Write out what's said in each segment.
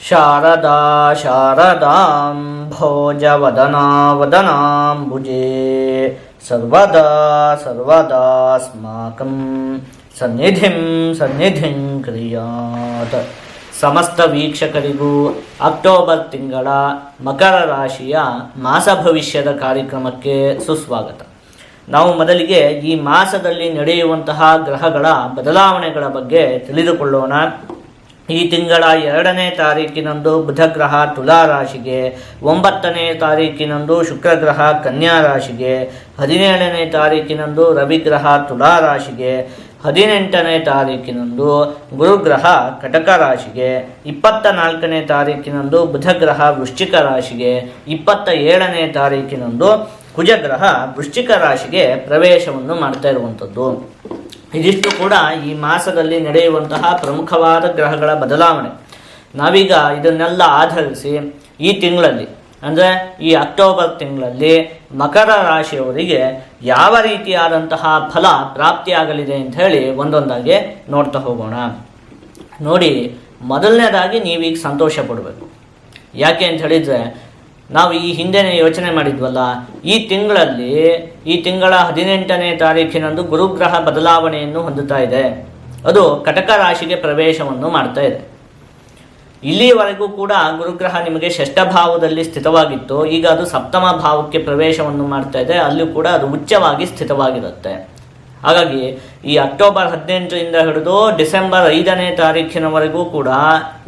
ಶಾರದಾ ಶಾರದಾಂ ಭೋಜವದನಾ ವದನಾಂಬುಜೇ ಸರ್ವದಾ ಸರ್ವದಾಸ್ಮಾಕಂ ಸನ್ನಿಧಿಂ ಕ್ರಿಯಾತ್. ಸಮಸ್ತ ವೀಕ್ಷಕರಿಗೂ ಅಕ್ಟೋಬರ್ ತಿಂಗಳ ಮಕರ ರಾಶಿಯ ಮಾಸ ಭವಿಷ್ಯದ ಕಾರ್ಯಕ್ರಮಕ್ಕೆ ಸುಸ್ವಾಗತ. ನಾವು ಮೊದಲಿಗೆ ಈ ಮಾಸದಲ್ಲಿ ನಡೆಯುವಂತಹ ಗ್ರಹಗಳ ಬದಲಾವಣೆಗಳ ಬಗ್ಗೆ ತಿಳಿದುಕೊಳ್ಳೋಣ. ಈ ತಿಂಗಳ 2ನೇ ತಾರೀಕಿನಂದು ಬುಧ ಗ್ರಹ ತುಲಾ ರಾಶಿಗೆ, 9ನೇ ತಾರೀಕಿನಂದು ಶುಕ್ರ ಗ್ರಹ ಕನ್ಯಾ ರಾಶಿಗೆ, 17ನೇ ತಾರೀಕಿನಂದು ರವಿಗ್ರಹ ತುಲಾ ರಾಶಿಗೆ, 18ನೇ ತಾರೀಕಿನಂದು ಗುರುಗ್ರಹ ಕಟಕ ರಾಶಿಗೆ, 24ನೇ ತಾರೀಕಿನಂದು ಬುಧಗ್ರಹ ವೃಶ್ಚಿಕ ರಾಶಿಗೆ, 27ನೇ ತಾರೀಕಿನಂದು ಕುಜಗ್ರಹ ವೃಶ್ಚಿಕ ರಾಶಿಗೆ ಪ್ರವೇಶವನ್ನು ಮಾಡ್ತಾ ಇರುವಂಥದ್ದು. ಇದಿಷ್ಟು ಕೂಡ ಈ ಮಾಸದಲ್ಲಿ ನಡೆಯುವಂತಹ ಪ್ರಮುಖವಾದ ಗ್ರಹಗಳ ಬದಲಾವಣೆ. ನಾವೀಗ ಇದನ್ನೆಲ್ಲ ಆಧರಿಸಿ ಈ ತಿಂಗಳಲ್ಲಿ ಅಂದರೆ ಈ ಅಕ್ಟೋಬರ್ ತಿಂಗಳಲ್ಲಿ ಮಕರ ರಾಶಿಯವರಿಗೆ ಯಾವ ರೀತಿಯಾದಂತಹ ಫಲ ಪ್ರಾಪ್ತಿಯಾಗಲಿದೆ ಅಂತ ಹೇಳಿ ಒಂದೊಂದಾಗಿ ನೋಡ್ತಾ ಹೋಗೋಣ. ನೋಡಿ, ಮೊದಲನೇದಾಗಿ ನೀವೀಗ ಸಂತೋಷ ಪಡಬೇಕು. ಯಾಕೆ ಅಂತ ಹೇಳಿದರೆ, ನಾವು ಈ ಹಿಂದೆನೇ ಯೋಚನೆ ಮಾಡಿದ್ವಲ್ಲ, ಈ ತಿಂಗಳ 18ನೇ ತಾರೀಕಿನಂದು ಗುರುಗ್ರಹ ಬದಲಾವಣೆಯನ್ನು ಹೊಂದುತ್ತಾ ಇದೆ. ಅದು ಕಟಕ ರಾಶಿಗೆ ಪ್ರವೇಶವನ್ನು ಮಾಡ್ತಾ ಇದೆ. ಇಲ್ಲಿಯವರೆಗೂ ಕೂಡ ಗುರುಗ್ರಹ ನಿಮಗೆ ಷಷ್ಠ ಭಾವದಲ್ಲಿ ಸ್ಥಿತವಾಗಿತ್ತು. ಈಗ ಅದು ಸಪ್ತಮ ಭಾವಕ್ಕೆ ಪ್ರವೇಶವನ್ನು ಮಾಡ್ತಾ ಇದೆ. ಅಲ್ಲೂ ಕೂಡ ಅದು ಉಚ್ಚವಾಗಿ ಸ್ಥಿತವಾಗಿರುತ್ತೆ. ಹಾಗಾಗಿ ಈ ಅಕ್ಟೋಬರ್ 18ರಿಂದ ಹಿಡಿದು ಡಿಸೆಂಬರ್ 5ನೇ ತಾರೀಕಿನವರೆಗೂ ಕೂಡ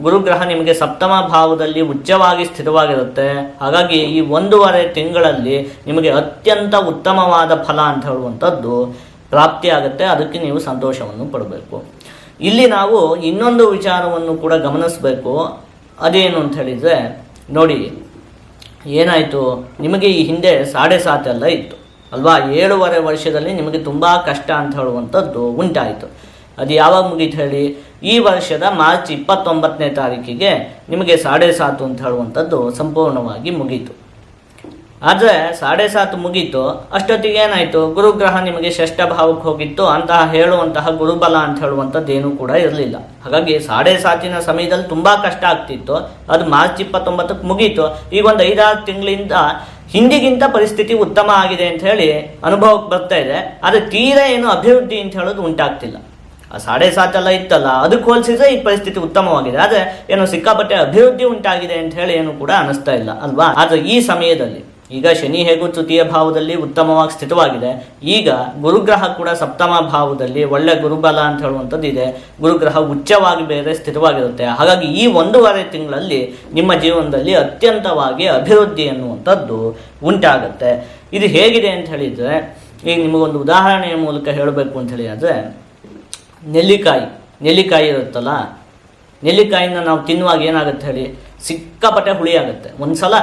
ಗುರುಗ್ರಹ ನಿಮಗೆ ಸಪ್ತಮ ಭಾವದಲ್ಲಿ ಉಚ್ಚವಾಗಿ ಸ್ಥಿತವಾಗಿರುತ್ತೆ. ಹಾಗಾಗಿ ಈ 1.5 ತಿಂಗಳಲ್ಲಿ ನಿಮಗೆ ಅತ್ಯಂತ ಉತ್ತಮವಾದ ಫಲ ಅಂತ ಹೇಳುವಂಥದ್ದು ಪ್ರಾಪ್ತಿಯಾಗುತ್ತೆ. ಅದಕ್ಕೆ ನೀವು ಸಂತೋಷವನ್ನು ಪಡಬೇಕು. ಇಲ್ಲಿ ನಾವು ಇನ್ನೊಂದು ವಿಚಾರವನ್ನು ಕೂಡ ಗಮನಿಸಬೇಕು. ಅದೇನು ಅಂತ ಹೇಳಿದರೆ, ನೋಡಿ ಏನಾಯಿತು, ನಿಮಗೆ ಈ ಹಿಂದೆ 7.5 ಎಲ್ಲ ಇತ್ತು ಅಲ್ವಾ. 7.5 ವರ್ಷದಲ್ಲಿ ನಿಮಗೆ ತುಂಬ ಕಷ್ಟ ಅಂತ ಹೇಳುವಂಥದ್ದು ಉಂಟಾಯಿತು. ಅದು ಯಾವಾಗ ಮುಗೀತು ಹೇಳಿ, ಈ ವರ್ಷದ ಮಾರ್ಚ್ 29ನೇ ತಾರೀಕಿಗೆ ನಿಮಗೆ 7.5 ಅಂತ ಹೇಳುವಂಥದ್ದು ಸಂಪೂರ್ಣವಾಗಿ ಮುಗೀತು. ಆದರೆ 7.5 ಮುಗೀತು, ಅಷ್ಟೊತ್ತಿಗೆ ಏನಾಯಿತು, ಗುರುಗ್ರಹ ನಿಮಗೆ ಷಷ್ಠ ಭಾವಕ್ಕೆ ಹೋಗಿತ್ತು. ಅಂತಹ ಹೇಳುವಂತಹ ಗುರುಬಲ ಅಂತ ಹೇಳುವಂಥದ್ದು ಏನೂ ಕೂಡ ಇರಲಿಲ್ಲ. ಹಾಗಾಗಿ 7.5 ಸಮಯದಲ್ಲಿ ತುಂಬ ಕಷ್ಟ ಆಗ್ತಿತ್ತು. ಅದು ಮಾರ್ಚ್ 29ಕ್ಕೆ ಮುಗೀತು. ಈಗ ಒಂದು 5-6 ತಿಂಗಳಿಂದ ಹಿಂದಿಗಿಂತ ಪರಿಸ್ಥಿತಿ ಉತ್ತಮ ಆಗಿದೆ ಅಂತ ಹೇಳಿ ಅನುಭವಕ್ಕೆ ಬರ್ತಾ ಇದೆ. ಆದರೆ ತೀರಾ ಏನು ಅಭಿವೃದ್ಧಿ ಅಂತ ಹೇಳೋದು ಉಂಟಾಗ್ತಿಲ್ಲ. ಆ 7.5 ಎಲ್ಲ ಇತ್ತಲ್ಲ, ಅದಕ್ಕೆ ಹೋಲಿಸಿದ್ರೆ ಈ ಪರಿಸ್ಥಿತಿ ಉತ್ತಮವಾಗಿದೆ. ಆದರೆ ಏನು ಸಿಕ್ಕಾಪಟ್ಟೆ ಅಭಿವೃದ್ಧಿ ಉಂಟಾಗಿದೆ ಅಂತ ಹೇಳಿ ಏನು ಕೂಡ ಅನಿಸ್ತಾ ಇಲ್ಲ ಅಲ್ವಾ. ಆದರೆ ಈ ಸಮಯದಲ್ಲಿ ಈಗ ಶನಿ ಹೇಗೂ ತೃತೀಯ ಭಾವದಲ್ಲಿ ಉತ್ತಮವಾಗಿ ಸ್ಥಿತವಾಗಿದೆ. ಈಗ ಗುರುಗ್ರಹ ಕೂಡ ಸಪ್ತಮ ಭಾವದಲ್ಲಿ ಒಳ್ಳೆ ಗುರುಬಲ ಅಂತ ಹೇಳುವಂಥದ್ದು ಇದೆ. ಗುರುಗ್ರಹ ಉಚ್ಚವಾಗಿ ಬೇರೆ ಸ್ಥಿತವಾಗಿರುತ್ತೆ. ಹಾಗಾಗಿ ಈ 1.5 ತಿಂಗಳಲ್ಲಿ ನಿಮ್ಮ ಜೀವನದಲ್ಲಿ ಅತ್ಯಂತವಾಗಿ ಅಭಿವೃದ್ಧಿ ಎನ್ನುವಂಥದ್ದು ಉಂಟಾಗುತ್ತೆ. ಇದು ಹೇಗಿದೆ ಅಂತ ಹೇಳಿದರೆ, ಈಗ ನಿಮಗೊಂದು ಉದಾಹರಣೆಯ ಮೂಲಕ ಹೇಳಬೇಕು ಅಂತ ಹೇಳಿದರೆ, ನೆಲ್ಲಿಕಾಯಿ ಇರುತ್ತಲ್ಲ, ನೆಲ್ಲಿಕಾಯಿನ ನಾವು ತಿನ್ನುವಾಗ ಏನಾಗುತ್ತೆ ಹೇಳಿ, ಸಿಕ್ಕಾಪಟ್ಟೆ ಹುಳಿ ಆಗುತ್ತೆ. ಒಂದು ಸಲ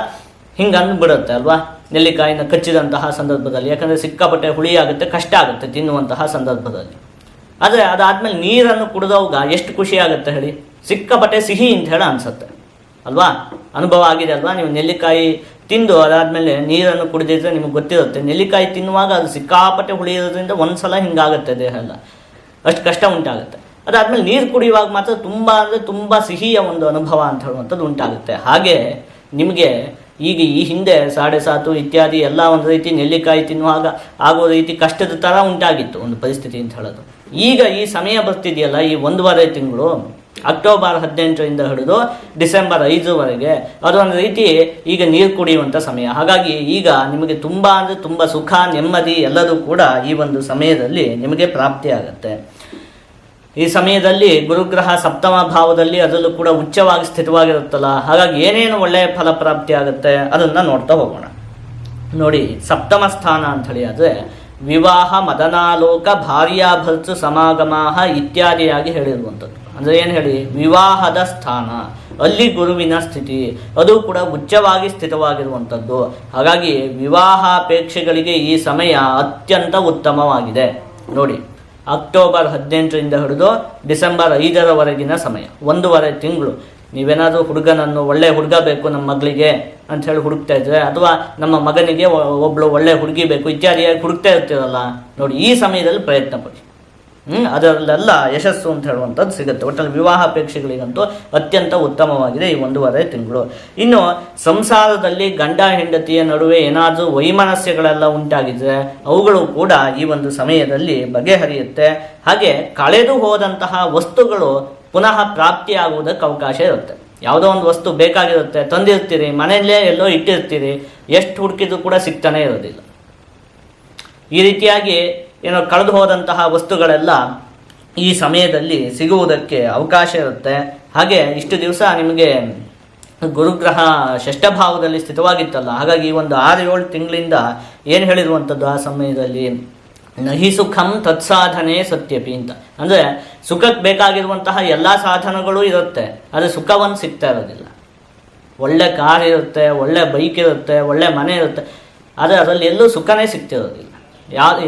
ಹಿಂಗೆ ಅಂದ್ಬಿಡುತ್ತೆ ಅಲ್ವಾ, ನೆಲ್ಲಿಕಾಯಿನ ಕಚ್ಚಿದಂತಹ ಸಂದರ್ಭದಲ್ಲಿ. ಯಾಕಂದರೆ ಸಿಕ್ಕಾಪಟ್ಟೆ ಹುಳಿ ಆಗುತ್ತೆ, ಕಷ್ಟ ಆಗುತ್ತೆ ತಿನ್ನುವಂತಹ ಸಂದರ್ಭದಲ್ಲಿ. ಆದರೆ ಅದಾದಮೇಲೆ ನೀರನ್ನು ಕುಡಿದವಾಗ ಎಷ್ಟು ಖುಷಿ ಆಗುತ್ತೆ ಹೇಳಿ, ಸಿಕ್ಕಾಪಟ್ಟೆ ಸಿಹಿ ಅಂತ ಹೇಳಿ ಅನಿಸುತ್ತೆ ಅಲ್ವಾ. ಅನುಭವ ಆಗಿದೆ ಅಲ್ವಾ. ನೀವು ನೆಲ್ಲಿಕಾಯಿ ತಿಂದು ಅದಾದಮೇಲೆ ನೀರನ್ನು ಕುಡಿದಿದ್ರೆ ನಿಮಗೆ ಗೊತ್ತಿರುತ್ತೆ. ನೆಲ್ಲಿಕಾಯಿ ತಿನ್ನುವಾಗ ಅದು ಸಿಕ್ಕಾಪಟ್ಟೆ ಹುಳಿ ಇರೋದ್ರಿಂದ ಒಂದು ಸಲ ಹಿಂಗಾಗುತ್ತೆ ದೇಹ ಎಲ್ಲ, ಅಷ್ಟು ಕಷ್ಟ ಉಂಟಾಗುತ್ತೆ. ಅದಾದಮೇಲೆ ನೀರು ಕುಡಿಯುವಾಗ ಮಾತ್ರ ತುಂಬ ಅಂದರೆ ತುಂಬ ಸಿಹಿಯ ಒಂದು ಅನುಭವ ಅಂತ ಹೇಳುವಂಥದ್ದು ಉಂಟಾಗುತ್ತೆ. ಹಾಗೆ ನಿಮಗೆ ಈಗ ಈ ಹಿಂದೆ 7.5 ಇತ್ಯಾದಿ ಎಲ್ಲ ಒಂದು ರೀತಿ ನೆಲ್ಲಿಕಾಯಿ ತಿನ್ನುವಾಗ ಆಗೋ ರೀತಿ ಕಷ್ಟದ ಥರ ಉಂಟಾಗಿತ್ತು ಒಂದು ಪರಿಸ್ಥಿತಿ ಅಂತ ಹೇಳೋದು. ಈಗ ಈ ಸಮಯ ಬರ್ತಿದೆಯಲ್ಲ, ಈ 1.5 ತಿಂಗಳು ಅಕ್ಟೋಬರ್ 18ರಿಂದ ಹಿಡಿದು ಡಿಸೆಂಬರ್ 5ವರೆಗೆ ಅದೊಂದು ರೀತಿ ಈಗ ನೀರು ಕುಡಿಯುವಂಥ ಸಮಯ. ಹಾಗಾಗಿ ಈಗ ನಿಮಗೆ ತುಂಬ ಅಂದರೆ ತುಂಬ ಸುಖ, ನೆಮ್ಮದಿ ಎಲ್ಲದೂ ಕೂಡ ಈ ಒಂದು ಸಮಯದಲ್ಲಿ ನಿಮಗೆ ಪ್ರಾಪ್ತಿಯಾಗತ್ತೆ. ಈ ಸಮಯದಲ್ಲಿ ಗುರುಗ್ರಹ ಸಪ್ತಮ ಭಾವದಲ್ಲಿ ಅದರಲ್ಲೂ ಕೂಡ ಉಚ್ಚವಾಗಿ ಸ್ಥಿತವಾಗಿರುತ್ತಲ್ಲ. ಹಾಗಾಗಿ ಏನೇನು ಒಳ್ಳೆಯ ಫಲ ಪ್ರಾಪ್ತಿ ಆಗುತ್ತೆ ಅದನ್ನು ನೋಡ್ತಾ ಹೋಗೋಣ. ನೋಡಿ, ಸಪ್ತಮ ಸ್ಥಾನ ಅಂಥೇಳಿ ಆದರೆ ವಿವಾಹ, ಮದನಾಲೋಕ, ಭಾರ್ಯಾಭರ್ತು ಸಮಾಗಮಾಹ ಇತ್ಯಾದಿಯಾಗಿ ಹೇಳಿರುವಂಥದ್ದು. ಅಂದರೆ ಏನು ಹೇಳಿ, ವಿವಾಹದ ಸ್ಥಾನ, ಅಲ್ಲಿ ಗುರುವಿನ ಸ್ಥಿತಿ, ಅದು ಕೂಡ ಉಚ್ಚವಾಗಿ ಸ್ಥಿತವಾಗಿರುವಂಥದ್ದು. ಹಾಗಾಗಿ ವಿವಾಹಾಪೇಕ್ಷೆಗಳಿಗೆ ಈ ಸಮಯ ಅತ್ಯಂತ ಉತ್ತಮವಾಗಿದೆ. ನೋಡಿ, ಅಕ್ಟೋಬರ್ 18ರಿಂದ ಹಿಡಿದು ಡಿಸೆಂಬರ್ 5ರವರೆಗಿನ ಸಮಯ, 1.5 ತಿಂಗಳು. ನೀವೇನಾದರೂ ಹುಡುಗನನ್ನು, ಒಳ್ಳೆ ಹುಡುಗ ಬೇಕು ನಮ್ಮ ಮಗಳಿಗೆ ಅಂಥೇಳಿ ಹುಡುಕ್ತಾ ಇದ್ರೆ, ಅಥವಾ ನಮ್ಮ ಮಗನಿಗೆ ಒಬ್ಬಳು ಒಳ್ಳೆ ಹುಡುಗಿ ಬೇಕು ಇತ್ಯಾದಿಯಾಗಿ ಹುಡುಕ್ತಾ ಇರ್ತೀರಲ್ಲ, ನೋಡಿ ಈ ಸಮಯದಲ್ಲಿ ಪ್ರಯತ್ನ ಪಡಿ. ಅದರಲ್ಲೆಲ್ಲ ಯಶಸ್ಸು ಅಂತ ಹೇಳುವಂಥದ್ದು ಸಿಗುತ್ತೆ. ಒಟ್ಟಲ್ಲಿ ವಿವಾಹ ಅಪೇಕ್ಷೆಗಳಿಗಂತೂ ಅತ್ಯಂತ ಉತ್ತಮವಾಗಿದೆ ಈ 1.5 ತಿಂಗಳು. ಇನ್ನು ಸಂಸಾರದಲ್ಲಿ ಗಂಡ ಹೆಂಡತಿಯ ನಡುವೆ ಏನಾದರೂ ವೈಮನಸ್ಯಗಳೆಲ್ಲ ಉಂಟಾಗಿದ್ರೆ ಅವುಗಳು ಕೂಡ ಈ ಒಂದು ಸಮಯದಲ್ಲಿ ಬಗೆಹರಿಯುತ್ತೆ. ಹಾಗೆ ಕಳೆದು ಹೋದಂತಹ ವಸ್ತುಗಳು ಪುನಃ ಪ್ರಾಪ್ತಿಯಾಗುವುದಕ್ಕೆ ಅವಕಾಶ ಇರುತ್ತೆ. ಯಾವುದೋ ಒಂದು ವಸ್ತು ಬೇಕಾಗಿರುತ್ತೆ, ತಂದಿರ್ತೀರಿ, ಮನೆಯಲ್ಲೇ ಎಲ್ಲೋ ಇಟ್ಟಿರ್ತೀರಿ, ಎಷ್ಟು ಹುಡುಕಿದ್ರು ಕೂಡ ಸಿಗ್ತಾನೆ ಇರೋದಿಲ್ಲ. ಈ ರೀತಿಯಾಗಿ ಏನೋ ಕಳೆದು ಹೋದಂತಹ ವಸ್ತುಗಳೆಲ್ಲ ಈ ಸಮಯದಲ್ಲಿ ಸಿಗುವುದಕ್ಕೆ ಅವಕಾಶ ಇರುತ್ತೆ. ಹಾಗೆ ಇಷ್ಟು ದಿವಸ ನಿಮಗೆ ಗುರುಗ್ರಹ ಷಷ್ಠಭಾವದಲ್ಲಿ ಸ್ಥಿತವಾಗಿತ್ತಲ್ಲ, ಹಾಗಾಗಿ ಒಂದು 6-7 ತಿಂಗಳಿಂದ ಏನು ಹೇಳಿರುವಂಥದ್ದು ಆ ಸಮಯದಲ್ಲಿ, ನಹಿ ಸುಖಂ ತತ್ಸಾಧನೆ ಸತ್ಯಪಿ ಅಂತ. ಅಂದರೆ ಸುಖಕ್ಕೆ ಬೇಕಾಗಿರುವಂತಹ ಎಲ್ಲ ಸಾಧನಗಳು ಇರುತ್ತೆ, ಆದರೆ ಸುಖವನ್ನು ಸಿಗ್ತಾ ಇರೋದಿಲ್ಲ. ಒಳ್ಳೆ ಕಾರ್ ಇರುತ್ತೆ, ಒಳ್ಳೆ ಬೈಕ್ ಇರುತ್ತೆ, ಒಳ್ಳೆ ಮನೆ ಇರುತ್ತೆ, ಆದರೆ ಅದರಲ್ಲಿ ಎಲ್ಲೂ ಸುಖನೇ ಸಿಗ್ತಿರೋದಿಲ್ಲ.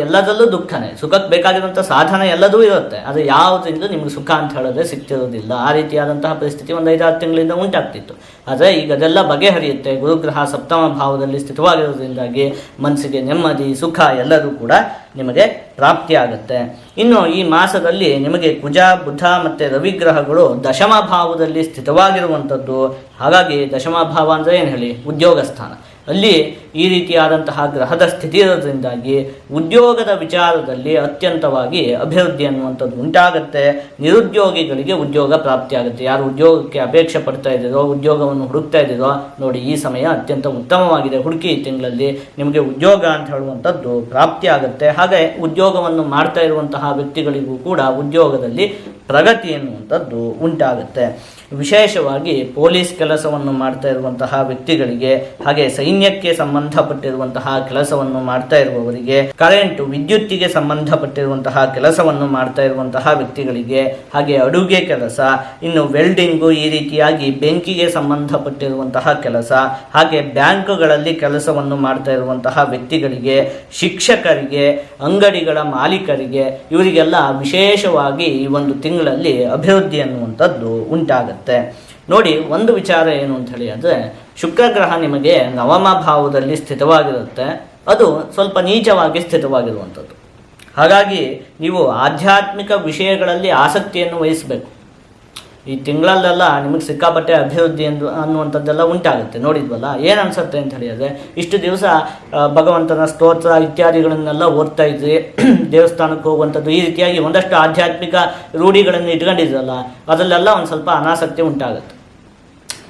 ಎಲ್ಲದರಲ್ಲೂ ದುಃಖನೇ. ಸುಖಕ್ಕೆ ಬೇಕಾಗಿರುವಂಥ ಸಾಧನ ಎಲ್ಲದೂ ಇರುತ್ತೆ, ಅದು ಯಾವುದರಿಂದ ನಿಮ್ಗೆ ಸುಖ ಅಂತ ಹೇಳೋದೇ ಸಿಗ್ತಿರೋದಿಲ್ಲ. ಆ ರೀತಿಯಾದಂತಹ ಪರಿಸ್ಥಿತಿ ಒಂದು 5-6 ತಿಂಗಳಿಂದ ಉಂಟಾಗ್ತಿತ್ತು. ಆದರೆ ಈಗ ಅದೆಲ್ಲ ಬಗೆಹರಿಯುತ್ತೆ. ಗುರುಗ್ರಹ ಸಪ್ತಮ ಭಾವದಲ್ಲಿ ಸ್ಥಿತವಾಗಿರೋದ್ರಿಂದಾಗಿ ಮನಸ್ಸಿಗೆ ನೆಮ್ಮದಿ, ಸುಖ ಎಲ್ಲದೂ ಕೂಡ ನಿಮಗೆ ಪ್ರಾಪ್ತಿಯಾಗುತ್ತೆ. ಇನ್ನು ಈ ಮಾಸದಲ್ಲಿ ನಿಮಗೆ ಕುಜ, ಬುಧ ಮತ್ತು ರವಿಗ್ರಹಗಳು ದಶಮ ಭಾವದಲ್ಲಿ ಸ್ಥಿತವಾಗಿರುವಂಥದ್ದು. ಹಾಗಾಗಿ ದಶಮ ಭಾವ ಅಂದರೆ ಏನು ಹೇಳಿ, ಉದ್ಯೋಗ ಸ್ಥಾನ. ಅಲ್ಲಿ ಈ ರೀತಿಯಾದಂತಹ ಗ್ರಹದ ಸ್ಥಿತಿ ಇರೋದ್ರಿಂದಾಗಿ ಉದ್ಯೋಗದ ವಿಚಾರದಲ್ಲಿ ಅತ್ಯಂತವಾಗಿ ಅಭಿವೃದ್ಧಿ ಅನ್ನುವಂಥದ್ದು ಉಂಟಾಗುತ್ತೆ. ನಿರುದ್ಯೋಗಿಗಳಿಗೆ ಉದ್ಯೋಗ ಪ್ರಾಪ್ತಿಯಾಗುತ್ತೆ. ಯಾರು ಉದ್ಯೋಗಕ್ಕೆ ಅಪೇಕ್ಷೆ ಪಡ್ತಾ ಇದ್ದೀರೋ, ಉದ್ಯೋಗವನ್ನು ಹುಡುಕ್ತಾ ಇದ್ದೀರೋ, ನೋಡಿ ಈ ಸಮಯ ಅತ್ಯಂತ ಉತ್ತಮವಾಗಿದೆ. ಹುಡುಕಿ ತಿಂಗಳಲ್ಲಿ ನಿಮಗೆ ಉದ್ಯೋಗ ಅಂತ ಹೇಳುವಂಥದ್ದು ಪ್ರಾಪ್ತಿಯಾಗುತ್ತೆ. ಹಾಗೆ ಉದ್ಯೋಗವನ್ನು ಮಾಡ್ತಾ ಇರುವಂತಹ ವ್ಯಕ್ತಿಗಳಿಗೂ ಕೂಡ ಉದ್ಯೋಗದಲ್ಲಿ ಪ್ರಗತಿ ಎನ್ನುವಂಥದ್ದು ಉಂಟಾಗುತ್ತೆ. ವಿಶೇಷವಾಗಿ ಪೊಲೀಸ್ ಕೆಲಸವನ್ನು ಮಾಡ್ತಾ ಇರುವಂತಹ ವ್ಯಕ್ತಿಗಳಿಗೆ, ಹಾಗೆ ಸೈನ್ಯಕ್ಕೆ ಸಂಬಂಧಪಟ್ಟಿರುವಂತಹ ಕೆಲಸವನ್ನು ಮಾಡ್ತಾ ಇರುವವರಿಗೆ, ಕರೆಂಟು ವಿದ್ಯುತ್ತಿಗೆ ಸಂಬಂಧಪಟ್ಟಿರುವಂತಹ ಕೆಲಸವನ್ನು ಮಾಡ್ತಾ ಇರುವಂತಹ ವ್ಯಕ್ತಿಗಳಿಗೆ, ಹಾಗೆ ಅಡುಗೆ ಕೆಲಸ, ಇನ್ನು ವೆಲ್ಡಿಂಗು, ಈ ರೀತಿಯಾಗಿ ಬೆಂಕಿಗೆ ಸಂಬಂಧಪಟ್ಟಿರುವಂತಹ ಕೆಲಸ, ಹಾಗೆ ಬ್ಯಾಂಕ್ಗಳಲ್ಲಿ ಕೆಲಸವನ್ನು ಮಾಡ್ತಾ ಇರುವಂತಹ ವ್ಯಕ್ತಿಗಳಿಗೆ, ಶಿಕ್ಷಕರಿಗೆ, ಅಂಗಡಿಗಳ ಮಾಲೀಕರಿಗೆ, ಇವರಿಗೆಲ್ಲ ವಿಶೇಷವಾಗಿ ಈ ಒಂದು ತಿಂಗಳಲ್ಲಿ ಅಭಿವೃದ್ಧಿ ಅನ್ನುವಂಥದ್ದು ಉಂಟಾಗುತ್ತೆ. ನೋಡಿ, ಒಂದು ವಿಚಾರ ಏನು ಅಂತ ಹೇಳಿ ಅಂದರೆ, ಶುಕ್ರ ಗ್ರಹ ನಿಮಗೆ ನವಮ ಭಾವದಲ್ಲಿ ಸ್ಥಿತವಾಗಿರುತ್ತೆ. ಅದು ಸ್ವಲ್ಪ ನೀಚವಾಗಿ ಸ್ಥಿತವಾಗಿರುವಂಥದ್ದು. ಹಾಗಾಗಿ ನೀವು ಆಧ್ಯಾತ್ಮಿಕ ವಿಷಯಗಳಲ್ಲಿ ಆಸಕ್ತಿಯನ್ನು ವಹಿಸಬೇಕು. ಈ ತಿಂಗಳಲ್ಲೆಲ್ಲ ನಿಮಗೆ ಸಿಕ್ಕಾಪಟ್ಟೆ ಅಭಿವೃದ್ಧಿ ಅನ್ನುವಂಥದ್ದೆಲ್ಲ ಉಂಟಾಗುತ್ತೆ. ನೋಡಿದ್ವಲ್ಲ, ಏನು ಅನ್ಸುತ್ತೆ ಅಂತ ಹೇಳಿದರೆ, ಇಷ್ಟು ದಿವಸ ಭಗವಂತನ ಸ್ತೋತ್ರ ಇತ್ಯಾದಿಗಳನ್ನೆಲ್ಲ ಓದ್ತಾ ಇದ್ರಿ, ದೇವಸ್ಥಾನಕ್ಕೆ ಹೋಗುವಂಥದ್ದು, ಈ ರೀತಿಯಾಗಿ ಒಂದಷ್ಟು ಆಧ್ಯಾತ್ಮಿಕ ರೂಢಿಗಳನ್ನು ಇಟ್ಕೊಂಡಿದ್ರಲ್ಲ, ಅದರಲ್ಲೆಲ್ಲ ಒಂದು ಸ್ವಲ್ಪ ಅನಾಸಕ್ತಿ ಉಂಟಾಗುತ್ತೆ.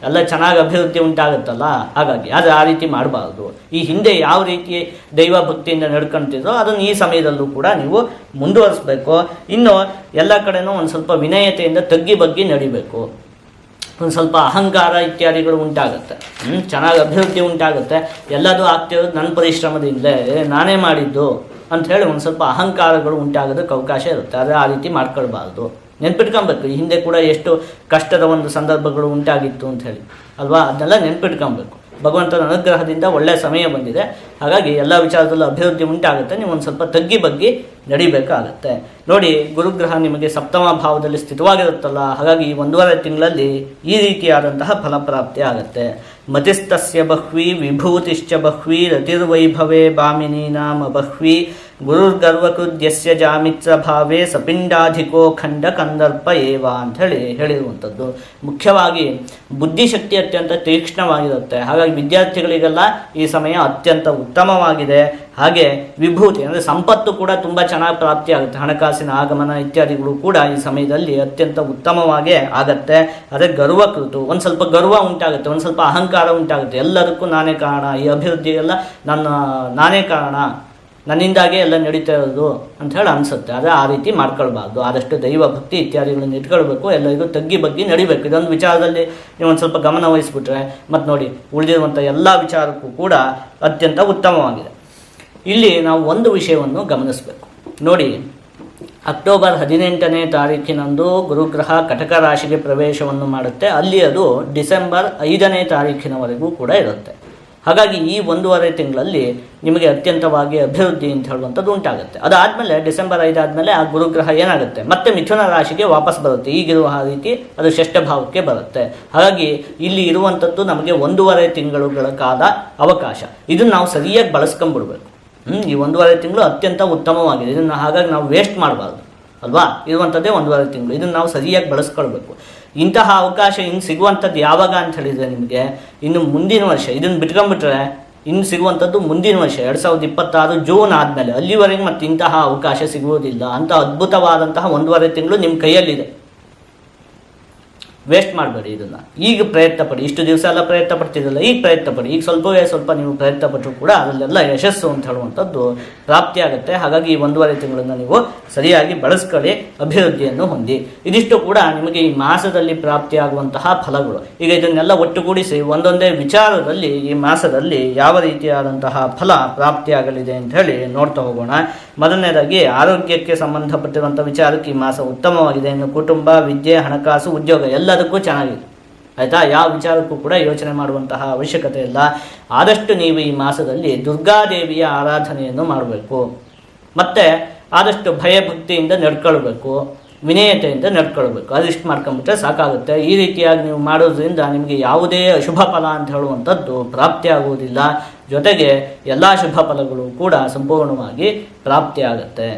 ಎಲ್ಲ ಚೆನ್ನಾಗಿ ಅಭಿವೃದ್ಧಿ ಉಂಟಾಗುತ್ತಲ್ಲ, ಹಾಗಾಗಿ ಅದು ಆ ರೀತಿ ಮಾಡಬಾರ್ದು. ಈ ಹಿಂದೆ ಯಾವ ರೀತಿ ದೈವ ಭಕ್ತಿಯಿಂದ ನಡ್ಕೊಳ್ತಿದ್ರೋ ಅದನ್ನು ಈ ಸಮಯದಲ್ಲೂ ಕೂಡ ನೀವು ಮುಂದುವರಿಸಬೇಕು. ಇನ್ನು ಎಲ್ಲ ಕಡೆನೂ ಒಂದು ಸ್ವಲ್ಪ ವಿನಯತೆಯಿಂದ ತಗ್ಗಿ ಬಗ್ಗಿ ನಡಿಬೇಕು. ಒಂದು ಸ್ವಲ್ಪ ಅಹಂಕಾರ ಇತ್ಯಾದಿಗಳು ಉಂಟಾಗುತ್ತೆ. ಚೆನ್ನಾಗಿ ಅಭಿವೃದ್ಧಿ ಉಂಟಾಗುತ್ತೆ. ಎಲ್ಲದೂ ಆಗ್ತಿರೋದು ನನ್ನ ಪರಿಶ್ರಮದಿಂದಲೇ, ನಾನೇ ಮಾಡಿದ್ದು ಅಂತ ಹೇಳಿ ಒಂದು ಸ್ವಲ್ಪ ಅಹಂಕಾರಗಳು ಉಂಟಾಗೋದಕ್ಕೆ ಅವಕಾಶ ಇರುತ್ತೆ. ಆದರೆ ಆ ರೀತಿ ಮಾಡ್ಕೊಳ್ಬಾರ್ದು. ನೆನ್ಪಿಟ್ಕೊಬೇಕು, ಈ ಹಿಂದೆ ಕೂಡ ಎಷ್ಟು ಕಷ್ಟದ ಒಂದು ಸಂದರ್ಭಗಳು ಉಂಟಾಗಿತ್ತು ಅಂತ ಹೇಳಿ ಅಲ್ವಾ, ಅದನ್ನೆಲ್ಲ ನೆನ್ಪಿಟ್ಕೊಬೇಕು. ಭಗವಂತನ ಅನುಗ್ರಹದಿಂದ ಒಳ್ಳೆಯ ಸಮಯ ಬಂದಿದೆ. ಹಾಗಾಗಿ ಎಲ್ಲ ವಿಚಾರದಲ್ಲೂ ಅಭಿವೃದ್ಧಿ ಉಂಟಾಗುತ್ತೆ. ನೀವು ಒಂದು ಸ್ವಲ್ಪ ತಗ್ಗಿ ಬಗ್ಗಿ ನಡಿಬೇಕಾಗತ್ತೆ. ನೋಡಿ, ಗುರುಗ್ರಹ ನಿಮಗೆ ಸಪ್ತಮ ಭಾವದಲ್ಲಿ ಸ್ಥಿತವಾಗಿರುತ್ತಲ್ಲ, ಹಾಗಾಗಿ ಈ 1.5 ತಿಂಗಳಲ್ಲಿ ಈ ರೀತಿಯಾದಂತಹ ಫಲಪ್ರಾಪ್ತಿ ಆಗುತ್ತೆ. ಮತಿಸ್ತಸ್ಯ ಬಹ್ವಿ ವಿಭೂತಿಶ್ಚ ಬಹ್ವಿ ರತಿರ್ವೈಭವೇ ಭಾಮಿನಿ ನಾಮ ಬಹ್ವಿ ಗುರುರ್ಗರ್ವಕೃದ್ಯಸ್ಯ ಜಾಮಿತ್ರ ಭಾವೇ ಸಪಿಂಡಾಧಿಕೋ ಖಂಡ ಕಂದರ್ಪ ಏವ ಅಂತ ಹೇಳಿರುವಂಥದ್ದು. ಮುಖ್ಯವಾಗಿ ಬುದ್ಧಿಶಕ್ತಿ ಅತ್ಯಂತ ತೀಕ್ಷ್ಣವಾಗಿರುತ್ತೆ. ಹಾಗಾಗಿ ವಿದ್ಯಾರ್ಥಿಗಳಿಗೆಲ್ಲ ಈ ಸಮಯ ಅತ್ಯಂತ ಉತ್ತಮವಾಗಿದೆ. ಹಾಗೆ ವಿಭೂತಿ ಅಂದರೆ ಸಂಪತ್ತು ಕೂಡ ತುಂಬ ಚೆನ್ನಾಗಿ ಪ್ರಾಪ್ತಿಯಾಗುತ್ತೆ. ಹಣಕಾಸಿನ ಆಗಮನ ಇತ್ಯಾದಿಗಳು ಕೂಡ ಈ ಸಮಯದಲ್ಲಿ ಅತ್ಯಂತ ಉತ್ತಮವಾಗೇ ಆಗತ್ತೆ. ಅದೇ ಗರ್ವಕೃತು, ಒಂದು ಸ್ವಲ್ಪ ಗರ್ವ ಉಂಟಾಗುತ್ತೆ, ಒಂದು ಸ್ವಲ್ಪ ಅಹಂಕಾರ ಉಂಟಾಗುತ್ತೆ. ಎಲ್ಲದಕ್ಕೂ ನಾನೇ ಕಾರಣ, ಈ ಅಭಿವೃದ್ಧಿಗೆಲ್ಲ ನಾನೇ ಕಾರಣ, ನನ್ನಿಂದಾಗೆ ಎಲ್ಲ ನಡೀತಾ ಇರೋದು ಅಂತ ಹೇಳಿ ಅನಿಸುತ್ತೆ. ಆದರೆ ಆ ರೀತಿ ಮಾಡ್ಕೊಳ್ಬಾರ್ದು. ಆದಷ್ಟು ದೈವ ಭಕ್ತಿ ಇತ್ಯಾದಿಗಳನ್ನು ಇಟ್ಕೊಳ್ಬೇಕು. ಎಲ್ಲರಿಗೂ ತಗ್ಗಿ ಬಗ್ಗಿ ನಡಿಬೇಕು. ಇದೊಂದು ವಿಚಾರದಲ್ಲಿ ನೀವು ಒಂದು ಸ್ವಲ್ಪ ಗಮನ ವಹಿಸ್ಬಿಟ್ರೆ ಮತ್ತು ನೋಡಿ, ಉಳಿದಿರುವಂಥ ಎಲ್ಲ ವಿಚಾರಕ್ಕೂ ಕೂಡ ಅತ್ಯಂತ ಉತ್ತಮವಾಗಿದೆ. ಇಲ್ಲಿ ನಾವು ಒಂದು ವಿಷಯವನ್ನು ಗಮನಿಸಬೇಕು. ನೋಡಿ, ಅಕ್ಟೋಬರ್ 18ನೇ ತಾರೀಕಿನಂದು ಗುರುಗ್ರಹ ಕಟಕ ರಾಶಿಗೆ ಪ್ರವೇಶವನ್ನು ಮಾಡುತ್ತೆ. ಅಲ್ಲಿ ಅದು ಡಿಸೆಂಬರ್ 5ನೇ ತಾರೀಕಿನವರೆಗೂ ಕೂಡ ಇರುತ್ತೆ. ಹಾಗಾಗಿ ಈ 1.5 ತಿಂಗಳಲ್ಲಿ ನಿಮಗೆ ಅತ್ಯಂತವಾಗಿ ಅಭಿವೃದ್ಧಿ ಅಂತ ಹೇಳುವಂಥದ್ದು ಉಂಟಾಗುತ್ತೆ. ಅದಾದಮೇಲೆ ಡಿಸೆಂಬರ್ 5 ಆದಮೇಲೆ ಆ ಗುರುಗ್ರಹ ಏನಾಗುತ್ತೆ, ಮತ್ತೆ ಮಿಥುನ ರಾಶಿಗೆ ವಾಪಸ್ ಬರುತ್ತೆ. ಈಗಿರುವ ರೀತಿ ಅದು ಷಷ್ಠ ಭಾವಕ್ಕೆ ಬರುತ್ತೆ. ಹಾಗಾಗಿ ಇಲ್ಲಿ ಇರುವಂಥದ್ದು ನಮಗೆ 1.5 ತಿಂಗಳುಗಳ ಕಾಲ ಅವಕಾಶ. ಇದನ್ನು ನಾವು ಸರಿಯಾಗಿ ಬಳಸ್ಕೊಂಡ್ಬಿಡ್ಬೇಕು. ಈ 1.5 ತಿಂಗಳು ಅತ್ಯಂತ ಉತ್ತಮವಾಗಿದೆ. ಇದನ್ನು ಹಾಗಾಗಿ ನಾವು ವೇಸ್ಟ್ ಮಾಡಬಾರ್ದು. ಅಲ್ವಾ? ಇರುವಂಥದ್ದೇ 1.5 ತಿಂಗಳು. ಇದನ್ನು ನಾವು ಸರಿಯಾಗಿ ಬಳಸ್ಕೊಳ್ಬೇಕು. ಇಂತಹ ಅವಕಾಶ ಇನ್ನು ಸಿಗುವಂಥದ್ದು ಯಾವಾಗ ಅಂತ ಹೇಳಿದರೆ ನಿಮಗೆ ಇನ್ನು ಮುಂದಿನ ವರ್ಷ. ಇದನ್ನು ಬಿಟ್ಕೊಂಡ್ಬಿಟ್ರೆ ಇನ್ನು ಸಿಗುವಂಥದ್ದು ಮುಂದಿನ ವರ್ಷ 2026 ಜೂನ್ ಆದಮೇಲೆ. ಅಲ್ಲಿವರೆಗೆ ಮತ್ತೆ ಇಂತಹ ಅವಕಾಶ ಸಿಗುವುದಿಲ್ಲ. ಅಂಥ ಅದ್ಭುತವಾದಂತಹ 1.5 ತಿಂಗಳು ನಿಮ್ಮ ಕೈಯಲ್ಲಿದೆ. ವೇಸ್ಟ್ ಮಾಡಬೇಡಿ ಇದನ್ನು. ಈಗ ಪ್ರಯತ್ನ ಪಡಿ. ಇಷ್ಟು ದಿವಸ ಎಲ್ಲ ಪ್ರಯತ್ನ ಪಡ್ತಿದ್ರಲ್ಲ, ಈಗ ಪ್ರಯತ್ನ ಪಡಿ. ಈಗ ಸ್ವಲ್ಪ ನೀವು ಪ್ರಯತ್ನ ಪಟ್ಟರು ಕೂಡ ಅದರಲ್ಲೆಲ್ಲ ಯಶಸ್ಸು ಅಂತ ಹೇಳುವಂಥದ್ದು ಪ್ರಾಪ್ತಿಯಾಗುತ್ತೆ. ಹಾಗಾಗಿ ಈ 1.5 ತಿಂಗಳನ್ನು ನೀವು ಸರಿಯಾಗಿ ಬಳಸ್ಕೊಳ್ಳಿ, ಅಭಿವೃದ್ಧಿಯನ್ನು ಹೊಂದಿ. ಇದಿಷ್ಟು ಕೂಡ ನಿಮಗೆ ಈ ಮಾಸದಲ್ಲಿ ಪ್ರಾಪ್ತಿಯಾಗುವಂತಹ ಫಲಗಳು. ಈಗ ಇದನ್ನೆಲ್ಲ ಒಟ್ಟುಗೂಡಿಸಿ ಒಂದೊಂದೇ ವಿಚಾರದಲ್ಲಿ ಈ ಮಾಸದಲ್ಲಿ ಯಾವ ರೀತಿಯಾದಂತಹ ಫಲ ಪ್ರಾಪ್ತಿಯಾಗಲಿದೆ ಅಂತ ಹೇಳಿ ನೋಡ್ತಾ ಹೋಗೋಣ. ಮೊದಲನೇದಾಗಿ ಆರೋಗ್ಯಕ್ಕೆ ಸಂಬಂಧಪಟ್ಟಿರುವಂಥ ವಿಚಾರಕ್ಕೆ ಈ ಮಾಸ ಉತ್ತಮವಾಗಿದೆ. ಇನ್ನು ಕುಟುಂಬ, ವಿದ್ಯೆ, ಹಣಕಾಸು, ಉದ್ಯೋಗ ಎಲ್ಲದಕ್ಕೂ ಚೆನ್ನಾಗಿದೆ. ಆಯಿತಾ? ಯಾವ ವಿಚಾರಕ್ಕೂ ಕೂಡ ಯೋಚನೆ ಮಾಡುವಂತಹ ಅವಶ್ಯಕತೆ ಇಲ್ಲ. ಆದಷ್ಟು ನೀವು ಈ ಮಾಸದಲ್ಲಿ ದುರ್ಗಾದೇವಿಯ ಆರಾಧನೆಯನ್ನು ಮಾಡಬೇಕು. ಮತ್ತು ಆದಷ್ಟು ಭಯಭಕ್ತಿಯಿಂದ ನಡ್ಕೊಳ್ಬೇಕು, ವಿನಯತೆಯಿಂದ ನಡ್ಕೊಳ್ಬೇಕು. ಅದಿಷ್ಟು ಮಾಡ್ಕೊಂಬಿಟ್ರೆ ಸಾಕಾಗುತ್ತೆ. ಈ ರೀತಿಯಾಗಿ ನೀವು ಮಾಡೋದ್ರಿಂದ ನಿಮಗೆ ಯಾವುದೇ ಅಶುಭ ಫಲ ಅಂತ ಹೇಳುವಂಥದ್ದು ಪ್ರಾಪ್ತಿಯಾಗುವುದಿಲ್ಲ. ಜೊತೆಗೆ ಎಲ್ಲ ಶುಭ ಫಲಗಳು ಕೂಡ ಸಂಪೂರ್ಣವಾಗಿ ಪ್ರಾಪ್ತಿಯಾಗುತ್ತೆ.